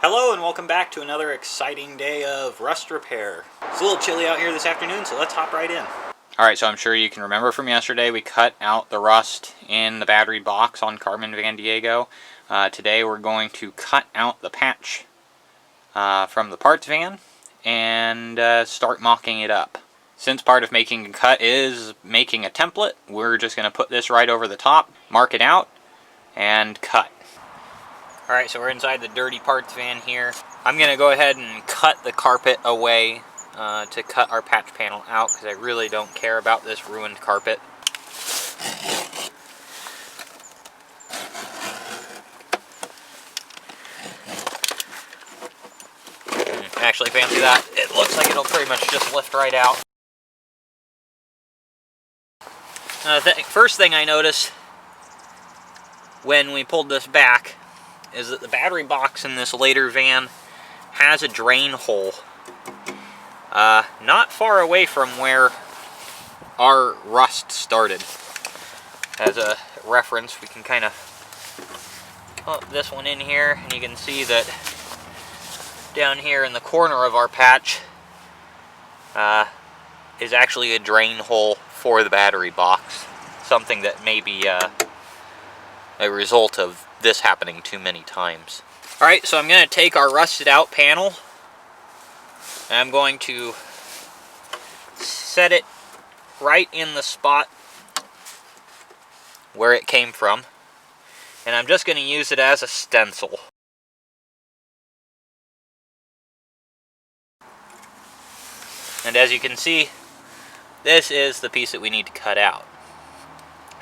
Hello and welcome back to another exciting day of rust repair. It's a little chilly out here this afternoon, so let's hop right in. Alright, so I'm sure you can remember from yesterday we cut out the rust in the battery box on Carmen Van Diego. Today we're going to cut out the patch from the parts van and start mocking it up. Since part of making a cut is making a template, we're just going to put this right over the top, mark it out, and cut. Alright, so we're inside the dirty parts van here. I'm going to go ahead and cut the carpet away to cut our patch panel out because I really don't care about this ruined carpet. Actually, fancy that. It looks like it'll pretty much just lift right out. First thing I noticed when we pulled this back is that the battery box in this later van has a drain hole not far away from where our rust started. As a reference, we can kind of put this one in here, and you can see that down here in the corner of our patch is actually a drain hole for the battery box, something that may be a result of this happening too many times. Alright, so I'm going to take our rusted out panel and I'm going to set it right in the spot where it came from, and I'm just going to use it as a stencil. And as you can see, this is the piece that we need to cut out.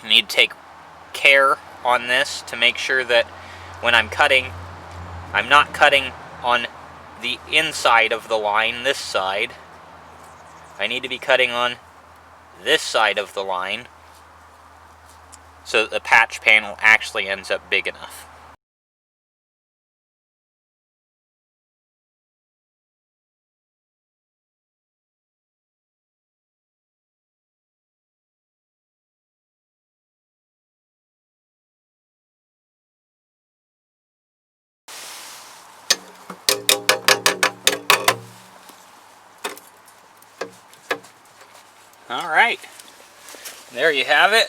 We need to take care on this to make sure that when I'm cutting, I'm not cutting on the inside of the line, this side. I need to be cutting on this side of the line so that the patch panel actually ends up big enough. Alright, there you have it.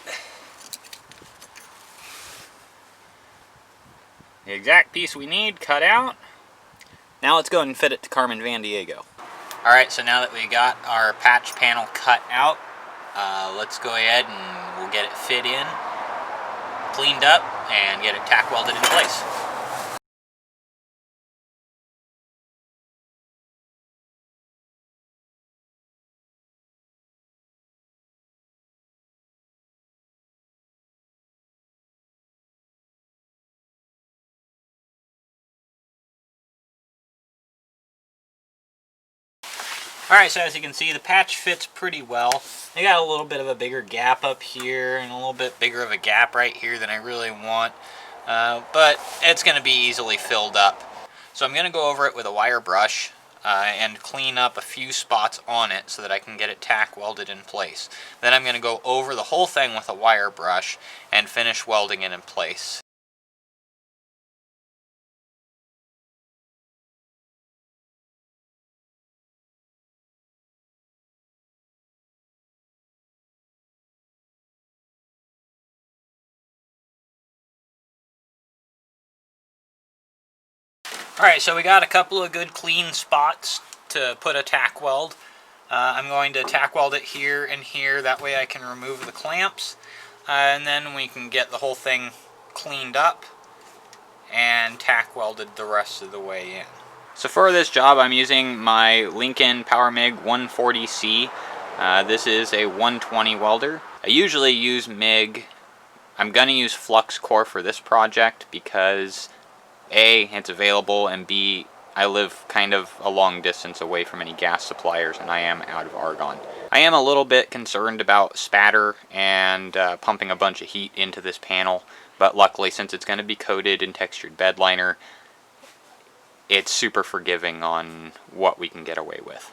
The exact piece we need cut out. Now let's go and fit it to Carmen Van Diego. Alright, so now that we got our patch panel cut out, let's go ahead and we'll get it fit in, cleaned up, and get it tack welded in place. Alright, so as you can see, the patch fits pretty well. I got a little bit of a bigger gap up here and a little bit bigger of a gap right here than I really want, but it's going to be easily filled up. So I'm going to go over it with a wire brush and clean up a few spots on it so that I can get it tack welded in place. Then I'm going to go over the whole thing with a wire brush and finish welding it in place. Alright, so we got a couple of good clean spots to put a tack weld. I'm going to tack weld it here and here, that way I can remove the clamps, and then we can get the whole thing cleaned up and tack welded the rest of the way in. So for this job I'm using my Lincoln PowerMig 140C. This is a 120 welder. I usually use MIG. I'm going to use flux core for this project because A, it's available, and B, I live kind of a long distance away from any gas suppliers, and I am out of argon. I am a little bit concerned about spatter and pumping a bunch of heat into this panel, but luckily, since it's going to be coated in textured bed liner, it's super forgiving on what we can get away with.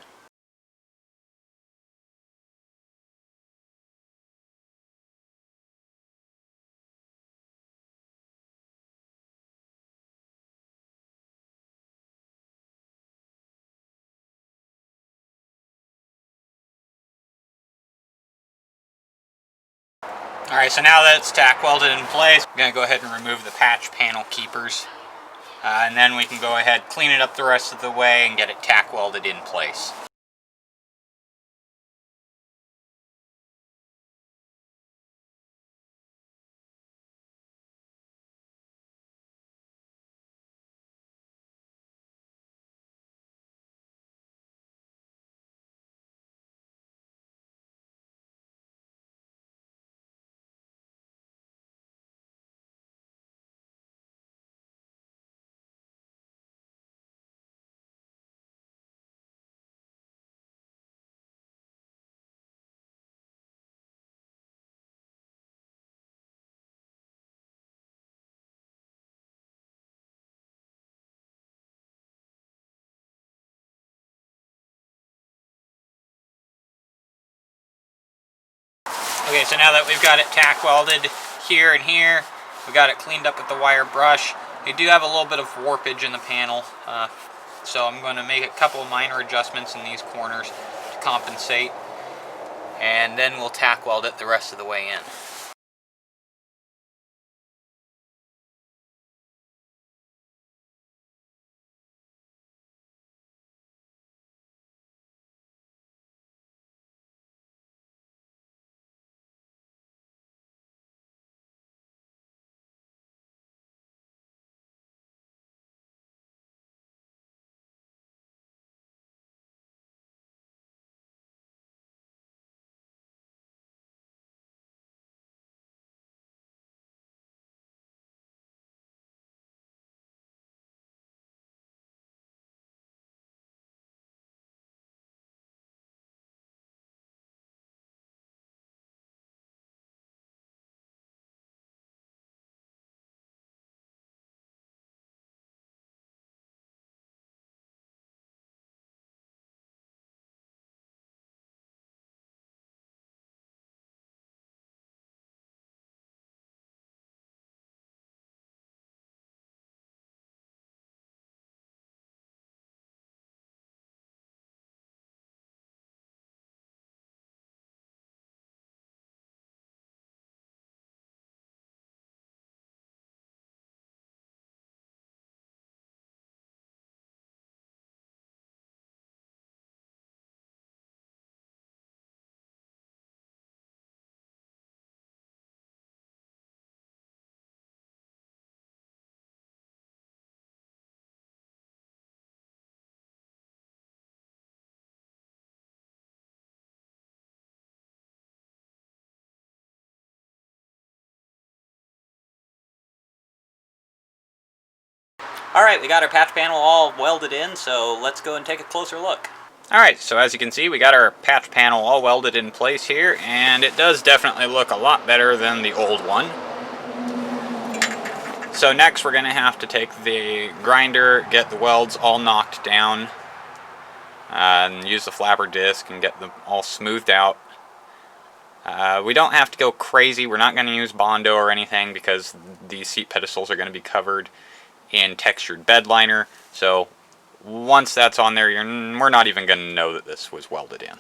Alright, so now that it's tack welded in place, I'm going to go ahead and remove the patch panel keepers. And then we can go ahead, clean it up the rest of the way, and get it tack welded in place. Okay, so now that we've got it tack welded here and here, we got it cleaned up with the wire brush. We do have a little bit of warpage in the panel, so I'm going to make a couple of minor adjustments in these corners to compensate, and then we'll tack weld it the rest of the way in. Alright, we got our patch panel all welded in, so let's go and take a closer look. Alright, so as you can see, we got our patch panel all welded in place here, and it does definitely look a lot better than the old one. So next we're going to have to take the grinder, get the welds all knocked down, and use the flapper disc and get them all smoothed out. We don't have to go crazy. We're not going to use Bondo or anything because these seat pedestals are going to be covered in textured bed liner, so once that's on there, we're not even going to know that this was welded in.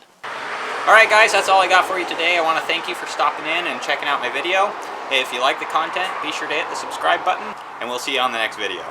Alright guys, that's all I got for you today. I want to thank you for stopping in and checking out my video. If you like the content, be sure to hit the subscribe button, and we'll see you on the next video.